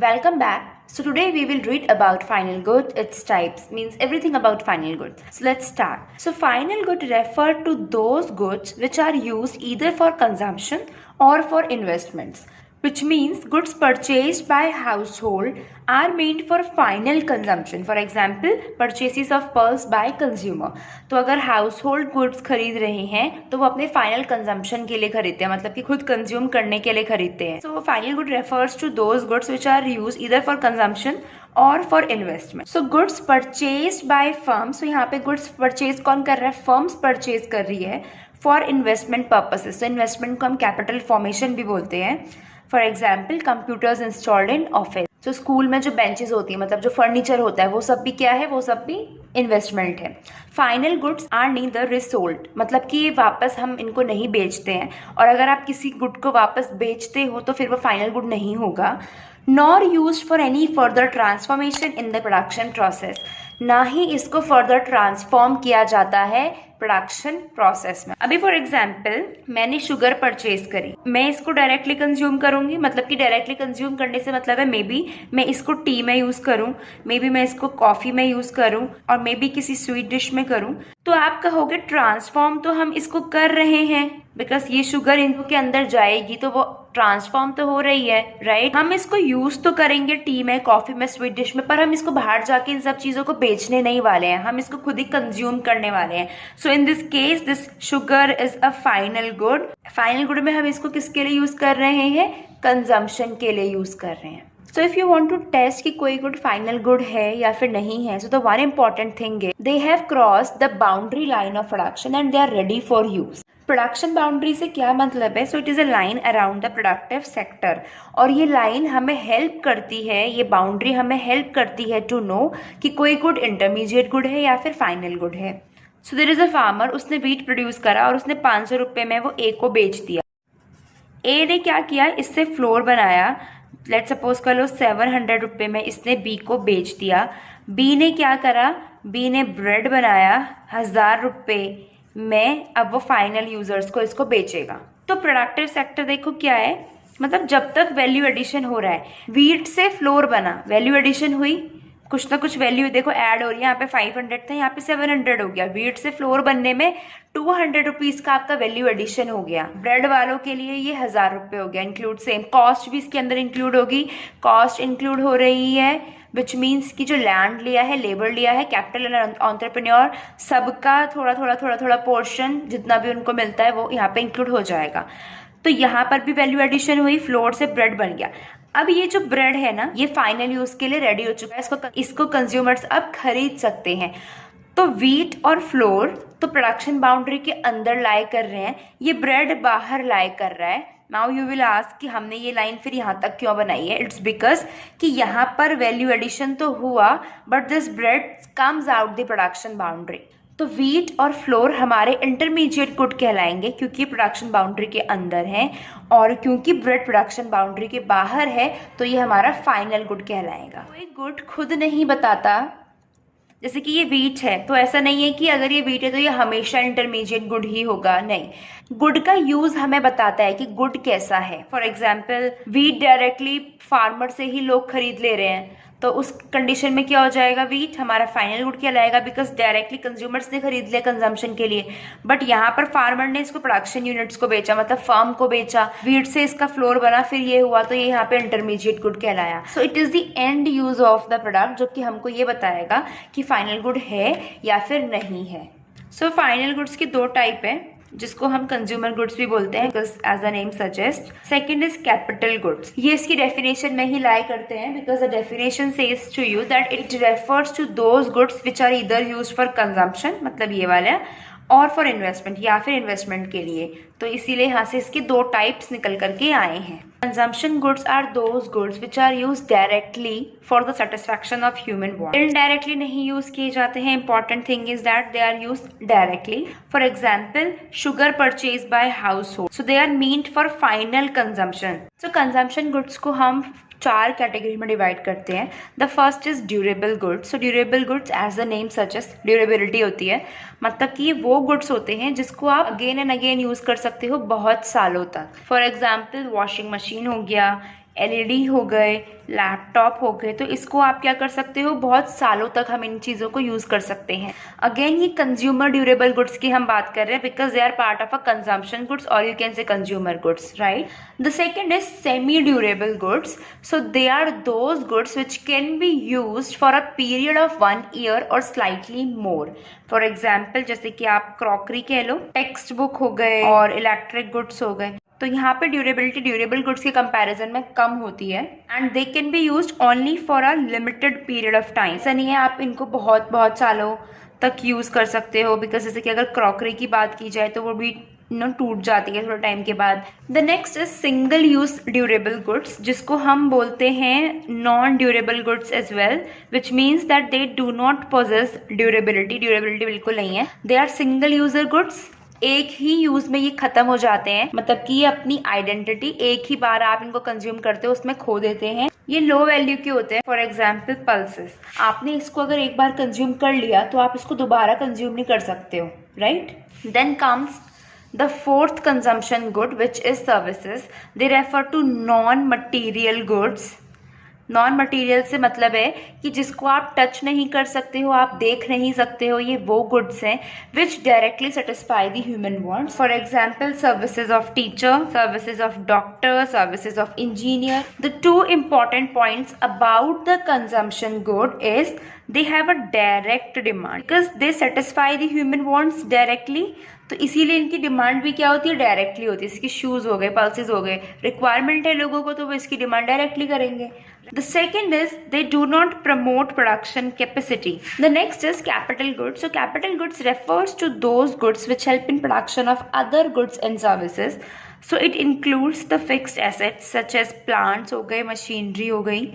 Welcome back. So today we will read about final good, its types, means everything about final goods. So let's start. So final good refer to those goods which are used either for consumption or for investments, which means goods purchased by household are meant for final consumption. For example, purchases of pearls by consumer. तो अगर household goods खरीद रहे हैं तो वो अपने final consumption के लिए खरीदते हैं, मतलब कि खुद consume करने के लिए खरीदते हैं. So final good refers to those goods which are used either for consumption और for investment. So goods purchased by firms. So यहाँ पे goods purchase कौन कर रहा है? Firms purchase कर रही है for investment purposes. So investment को हम capital formation भी बोलते हैं. For example computers installed in office. जो स्कूल में जो बेंचेस होती है, मतलब जो फर्नीचर होता है, वो सब भी क्या है? वो सब भी इन्वेस्टमेंट है. Final goods are neither resold, मतलब कि वापस हम इनको नहीं बेचते हैं, और अगर आप किसी गुड को वापस बेचते हो तो फिर वो फाइनल गुड नहीं होगा. Nor used for any further transformation in the production process, ना ही इसको फर्दर ट्रांसफॉर्म किया जाता है प्रोडक्शन प्रोसेस में. अभी फॉर एग्जाम्पल मैंने शुगर परचेज करी, मैं इसको डायरेक्टली कंज्यूम करूंगी, मतलब कि डायरेक्टली कंज्यूम करने से मतलब है मे बी मैं इसको टी में यूज करूं, मे बी मैं इसको कॉफी में यूज करूं, और मे बी किसी स्वीट डिश में करूं. तो आप कहोगे ट्रांसफॉर्म तो हम इसको कर रहे हैं, बिकॉज ये शुगर इनके अंदर जाएगी तो वो ट्रांसफॉर्म तो हो रही है, राइट. हम इसको यूज तो करेंगे टी में, कॉफी में, स्वीट डिश में, पर हम इसको बाहर जाके इन सब चीजों को बेचने नहीं वाले हैं, हम इसको खुद ही कंज्यूम करने वाले हैं. So in this case this sugar is a final good. Final good में हम इसको किसके लिए यूज कर रहे हैं? कंजम्पशन के लिए यूज कर रहे हैं. So if you want to test कि कोई गुड फाइनल गुड है या फिर नहीं है, so the one important thing is they have crossed the boundary line of production and they are ready for use. Production boundary से क्या मतलब है? So it is a line around the productive sector, और ये line हमें help करती है, ये बाउंड्री हमें हेल्प करती है टू नो कि कोई गुड इंटरमीडिएट गुड है या फिर फाइनल गुड है. So there is a farmer, उसने व्हीट प्रोड्यूस करा और उसने 500 रुपये में वो ए को बेच दिया. ए ने क्या किया? इससे फ्लोर बनाया, लेट सपोज कर लो 700 रुपये में इसने बी को बेच दिया. बी ने क्या करा? बी ने ब्रेड बनाया 1000 रुपये में, अब वो फाइनल यूजर्स को इसको बेचेगा. तो प्रोडक्टिव सेक्टर देखो क्या है, मतलब जब तक वैल्यू एडिशन हो रहा है, व्हीट से फ्लोर बना, वैल्यू एडिशन हुई, कुछ ना कुछ वैल्यू देखो ऐड हो रही है. यहाँ पे 500 था, यहाँ पे 700 हो गया. व्हीट से फ्लोर बनने में 200 रुपीज का आपका वैल्यू एडिशन हो गया. ब्रेड वालों के लिए ये 1000 रुपये हो गया. इंक्लूड सेम कॉस्ट भी इसके अंदर इंक्लूड होगी. कॉस्ट इंक्लूड हो रही है, विच मीन्स कि जो लैंड लिया है, लेबर लिया है, कैपिटल एंड एंटरप्रेन्योर, सबका थोड़ा थोड़ा पोर्शन जितना भी उनको मिलता है वो यहाँ पे इंक्लूड हो जाएगा. तो यहाँ पर भी वैल्यू एडिशन हुई, फ्लोर से ब्रेड बन गया. अब ये जो ब्रेड है ना, ये फाइनल यूज के लिए रेडी हो चुका है, इसको कंज्यूमर्स अब खरीद सकते हैं. तो व्हीट और फ्लोर तो प्रोडक्शन बाउंड्री के अंदर लाई कर रहे हैं, ये ब्रेड बाहर लाई कर रहा है. नाउ यू विल आस्क कि हमने ये लाइन फिर यहाँ तक क्यों बनाई है? इट्स बिकॉज कि यहाँ पर वैल्यू एडिशन तो हुआ, but this bread comes out the production boundary. तो व्हीट और फ्लोर हमारे इंटरमीडिएट गुड कहलाएंगे क्योंकि प्रोडक्शन बाउंड्री के अंदर है, और क्योंकि ब्रेड प्रोडक्शन बाउंड्री के बाहर है तो ये हमारा फाइनल गुड कहलाएगा. कोई गुड खुद नहीं बताता, जैसे कि ये व्हीट है तो ऐसा नहीं है कि अगर ये व्हीट है तो ये हमेशा इंटरमीडिएट गुड ही होगा, नहीं. गुड का यूज हमें बताता है कि गुड कैसा है. For example wheat directly farmer से ही लोग खरीद ले रहे हैं, तो उस कंडीशन में क्या हो जाएगा? व्हीट हमारा फाइनल गुड कहलाएगा, बिकॉज डायरेक्टली कंज्यूमर्स ने खरीद लिया कंजम्पशन के लिए. बट यहाँ पर फार्मर ने इसको प्रोडक्शन यूनिट्स को बेचा, मतलब फर्म को बेचा, व्हीट से इसका फ्लोर बना, फिर ये हुआ, तो ये यहाँ पे इंटरमीडिएट गुड कहलाया. So it is the end use of the product, जो कि हमको ये बताएगा कि फाइनल गुड है या फिर नहीं है. सो फाइनल गुड्स की दो टाइप है, जिसको हम कंज्यूमर गुड्स भी बोलते हैं, because as a name suggest. Second is capital goods. ये इसकी डेफिनेशन में ही लाई करते हैं, because the definition says to you that it refers to those goods which are either used for consumption, मतलब ये वाला, और फॉर इन्वेस्टमेंट या फिर इन्वेस्टमेंट के लिए. तो इसीलिए यहाँ से इसके दो टाइप्स निकल करके आए हैं. Consumption goods are those goods which are use directly for the satisfaction of human want. Indirectly नहीं यूज किए जाते हैं. Important thing is that they are use directly. For example sugar purchase by household, so they are meant for final consumption. So consumption goods को हम 4 category में divide करते हैं. The first is durable goods. So durable goods as the name suggest, durability होती है, मतलब कि वो गुड्स होते हैं जिसको आप अगेन एंड अगेन यूज कर सकते हो बहुत सालों तक. फॉर एग्जाम्पल वॉशिंग मशीन हो गया, एलईडी हो गए, लैपटॉप हो गए, तो इसको आप क्या कर सकते हो, बहुत सालों तक हम इन चीज़ों को यूज़ कर सकते हैं। अगेन ये कंज्यूमर ड्यूरेबल गुड्स की हम बात कर रहे हैं because they are part of a consumption goods और you can say consumer goods, right. The second is semi durable goods. So they are those goods which can be used for a period of 1 year or slightly more. For example, जैसे कि आप crockery कह लो, text book हो गए और electric goods हो गए, तो यहाँ पे ड्यूरेबिलिटी ड्यूरेबल गुड्स के कंपैरिजन में कम होती है and they can be used only for a limited period of time. ऐसा नहीं है आप इनको बहुत बहुत सालों तक यूज कर सकते हो, बिकॉज जैसे कि अगर क्रॉकरी की बात की जाए तो वो भी टूट जाती है थोड़ा टाइम के बाद. The next is single use durable goods, जिसको हम बोलते हैं non durable goods as well, which means that they do not possess durability. Durability बिल्कुल नहीं है. They are single user goods, एक ही यूज में ये खत्म हो जाते हैं, मतलब कि ये अपनी आइडेंटिटी एक ही बार आप इनको कंज्यूम करते हो उसमें खो देते हैं. ये लो वैल्यू के होते हैं. फॉर एग्जाम्पल पल्सेस, आपने इसको अगर एक बार कंज्यूम कर लिया तो आप इसको दोबारा कंज्यूम नहीं कर सकते हो, right. Then comes the fourth consumption good, which is services. They refer to non-material goods. Non material से मतलब है कि जिसको आप टच नहीं कर सकते हो, आप देख नहीं सकते हो, ये वो गुड्स हैं विच directly satisfy the human wants. For example services of teacher, services of doctor, services of engineer. The two important points about the consumption good is they have a direct demand because they satisfy the human wants directly. तो इसीलिए इनकी demand भी क्या होती है, directly होती है. इसकी शूज हो गए, पल्सेस हो गए, रिक्वायरमेंट है लोगों को तो वो इसकी डिमांड डायरेक्टली करेंगे. The second is they do not promote production capacity. The next is capital goods. So capital goods refers to those goods which help in production of other goods and services. So it includes the fixed assets such as plants हो गए, machinery हो गई.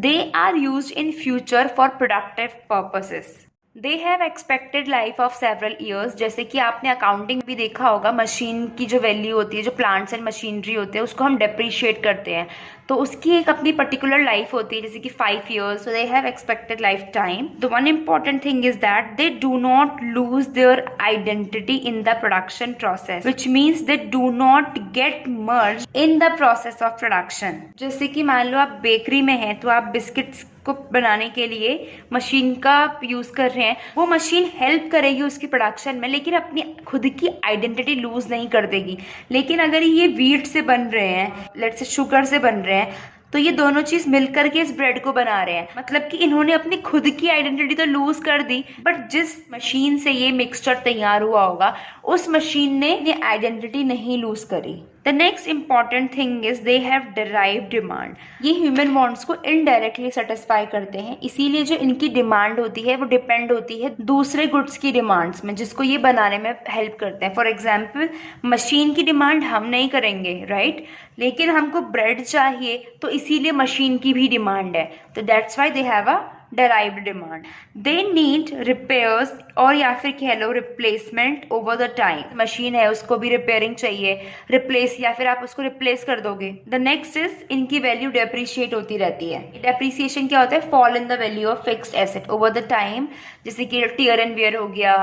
They are used in future for productive purposes. They have expected life of several years. जैसे कि आपने accounting भी देखा होगा, मशीन की जो वैल्यू होती है, जो प्लांट्स एंड मशीनरी होते हैं उसको हम डेप्रीशिएट करते हैं, तो उसकी एक अपनी पर्टिकुलर लाइफ होती है, जैसे कि 5 years. So they have expected life time. The one important thing is that they do not lose their identity in the production process, which means they do not get merged in the process of production. जैसे कि मान लो आप bakery में हैं तो आप biscuits को बनाने के लिए मशीन का यूज कर रहे हैं, वो मशीन हेल्प करेगी उसकी प्रोडक्शन में, लेकिन अपनी खुद की आइडेंटिटी लूज नहीं कर देगी. लेकिन अगर ये व्हीट से बन रहे हैं, लेट्स से शुगर से बन रहे हैं, तो ये दोनों चीज मिलकर के इस ब्रेड को बना रहे हैं, मतलब कि इन्होंने अपनी खुद की आइडेंटिटी तो लूज कर दी, बट जिस मशीन से ये मिक्सचर तैयार हुआ होगा उस मशीन ने ये आइडेंटिटी नहीं लूज करी. The next important thing is they have derived demand. ये ह्यूमन वांट्स को इनडायरेक्टली सेटिस्फाई करते हैं, इसीलिए जो इनकी डिमांड होती है वो डिपेंड होती है दूसरे गुड्स की डिमांड्स में, जिसको ये बनाने में हेल्प करते हैं. फॉर एग्जाम्पल मशीन की डिमांड हम नहीं करेंगे, राइट, लेकिन हमको ब्रेड चाहिए तो इसीलिए मशीन की भी डिमांड है, तो that's why they have a derived demand. They need repairs और या फिर कह लो replacement over the time. Machine है उसको भी रिपेयरिंग चाहिए, रिप्लेस या फिर आप उसको रिप्लेस कर दोगे. द नेक्स्ट इज इनकी वैल्यू डेप्रिशिएट होती रहती है. डेप्रिसिएशन क्या होता है, fall in the value of fixed asset over the time, जैसे कि टियर एंड वियर हो गया,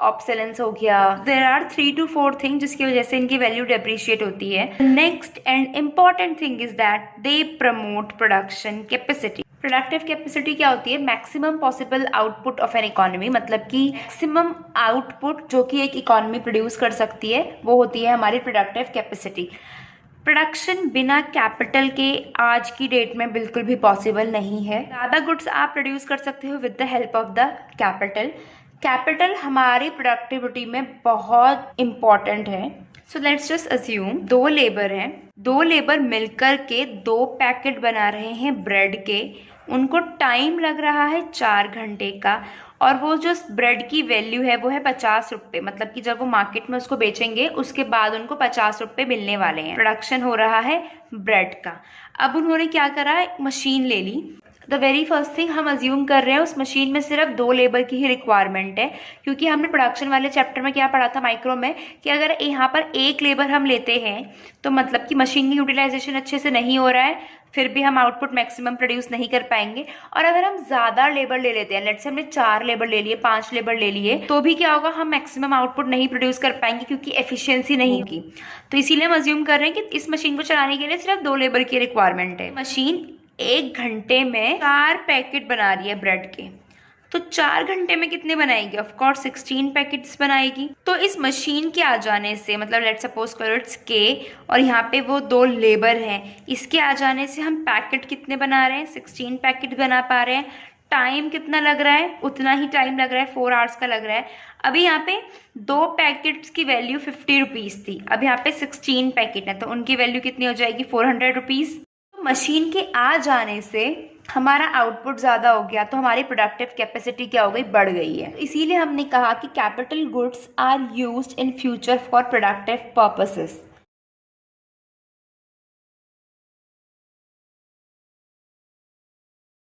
ऑब्सोलेंस हो गया. देयर आर 3 to 4 थिंग्स जिसकी वजह से इनकी वैल्यू डेप्रिशिएट होती है. Next and important thing is that they promote production capacity. Productive capacity क्या होती है, maximum possible output of an economy, मतलब कि मैक्सिमम आउटपुट जो कि एक इकोनॉमी प्रोड्यूस कर सकती है वो होती है हमारी प्रोडक्टिव कैपेसिटी. प्रोडक्शन बिना कैपिटल के आज की डेट में बिल्कुल भी पॉसिबल नहीं है. ज़्यादा गुड्स आप प्रोड्यूस कर सकते हो with the help of the capital. Capital हमारी प्रोडक्टिविटी में बहुत इम्पॉर्टेंट है. So let's just assume 2 labour हैं, 2 लेबर मिलकर के 2 पैकेट बना रहे हैं ब्रेड के. उनको टाइम लग रहा है 4 घंटे का, और वो जो ब्रेड की वैल्यू है वो है 50 रुपये, मतलब कि जब वो मार्केट में उसको बेचेंगे उसके बाद उनको 50 रुपये मिलने वाले हैं. प्रोडक्शन हो रहा है ब्रेड का. अब उन्होंने क्या करा, मशीन ले ली. द वेरी फर्स्ट थिंग हम अज्यूम कर रहे हैं उस मशीन में सिर्फ 2 लेबर की ही रिक्वायरमेंट है, क्योंकि हमने प्रोडक्शन वाले चैप्टर में क्या पढ़ा था माइक्रो में, कि अगर यहाँ पर 1 लेबर हम लेते हैं तो मतलब कि मशीन की यूटिलाइजेशन अच्छे से नहीं हो रहा है, फिर भी हम आउटपुट मैक्सिमम प्रोड्यूस नहीं कर पाएंगे। और अगर हम ज़्यादा लेबर ले लेते हैं, लेट्स से हमने 4 लेबर ले लिए, 5 लेबर ले लिए, तो भी क्या होगा, हम मैक्सिमम आउटपुट नहीं प्रोड्यूस कर पाएंगे क्योंकि एफिशिएंसी नहीं होगी। तो इसीलिए हम अज्यूम कर रहे हैं कि इस मशीन को चलाने के लिए सिर्फ 2 लेबर की रिक्वायरमेंट है। मशीन 1 घंटे में 4 पैकेट बना रही है ब्रेड के, तो 4 घंटे में कितने बनाएगी? ऑफ कोर्स 16 पैकेट्स बनाएगी। तो इस मशीन के आ जाने से, मतलब लेट्स सपोज करो इट्स के और यहाँ पे वो 2 लेबर हैं, इसके आ जाने से हम पैकेट कितने बना रहे हैं? 16 पैकेट बना पा रहे हैं। टाइम कितना लग रहा है? उतना ही टाइम लग रहा है, 4 आवर्स का लग रहा है। अभी यहाँ पे 2 पैकेट्स की वैल्यू 50 रुपीज़ थी, अब यहाँ पे 16 पैकेट है, तो उनकी वैल्यू कितनी हो जाएगी? 400 रुपीज़। मशीन के आ जाने से हमारा आउटपुट ज़्यादा हो गया, तो हमारी प्रोडक्टिव कैपेसिटी क्या हो गई? बढ़ गई है। इसीलिए हमने कहा कि capital goods are used in future for productive purposes.